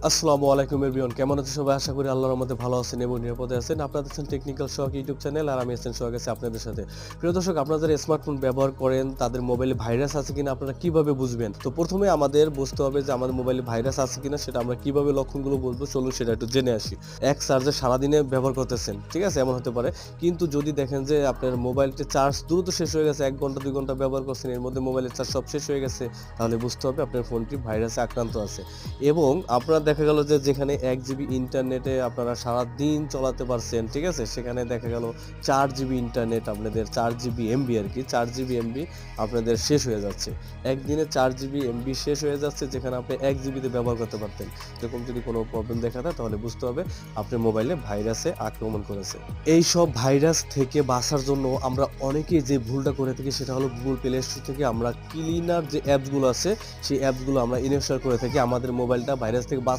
আসসালামু আলাইকুম এভরিওয়ান, কেমন আছেন সবাই? আশা করি আল্লাহর রহমতে ভালো আছেন এবং নিরাপদে আছেন। আপনারা দেখছেন টেকনিক্যাল শখ ইউটিউব চ্যানেল আর আমি আছেন সোহাগ আছি আপনাদের সাথে। প্রিয় দর্শক, আপনারা যারা স্মার্টফোন ব্যবহার করেন তাদের মোবাইলে ভাইরাস আছে কিনা আপনারা কিভাবে বুঝবেন? তো প্রথমে আমাদের বুঝতে হবে যে আমাদের মোবাইলে ভাইরাস আছে কিনা, সেটা আমরা কিভাবে লক্ষণগুলো বুঝবো, চলুন সেটা একটু জেনে আসি। এক চার্জে সারাদিনে ব্যবহার করতেছেন, ঠিক আছে? এমন হতে পারে। কিন্তু যদি দেখেন যে আপনার মোবাইলটির চার্জ দ্রুত শেষ হয়ে গেছে, ১ ঘন্টা ২ ঘন্টা ব্যবহার করছেন, এর মধ্যে মোবাইলের চার্জ সব শেষ হয়ে গেছে, তাহলে বুঝতে হবে আপনার ফোনটি ভাইরাসে আক্রান্ত আছে। এবং আপনার দেখা গেল যে যেখানে ১ জিবি ইন্টারনেটে আপনারা সারাদিন চালাতে পারছেন, ঠিক আছে? সেখানে দেখা গেল ৪ জিবি ইন্টারনেট আপনাদের ৪ জিবি এমবি আরকি, ৪ জিবি এমবি আপনাদের শেষ হয়ে যাচ্ছে। একদিনে ৪ জিবি এমবি শেষ হয়ে যাচ্ছে, যেখানে আপনি ১ জিবিতে ব্যবহার করতে পারতেন। এরকম যদি কোনো প্রবলেম দেখা দেয় তাহলে বুঝতে হবে আপনার মোবাইলে ভাইরাসে আক্রমণ করেছে। এইসব ভাইরাস থেকে বাঁচার জন্য আমরা অনেকেই যে ভুলটা করে থাকি সেটা হলো Google Play Store থেকে আমরা ক্লিনার যে অ্যাপসগুলো আছে সেই অ্যাপসগুলো আমরা ইনস্টল করে থাকি আমাদের মোবাইলটা ভাইরাস থেকে বাঁচানোর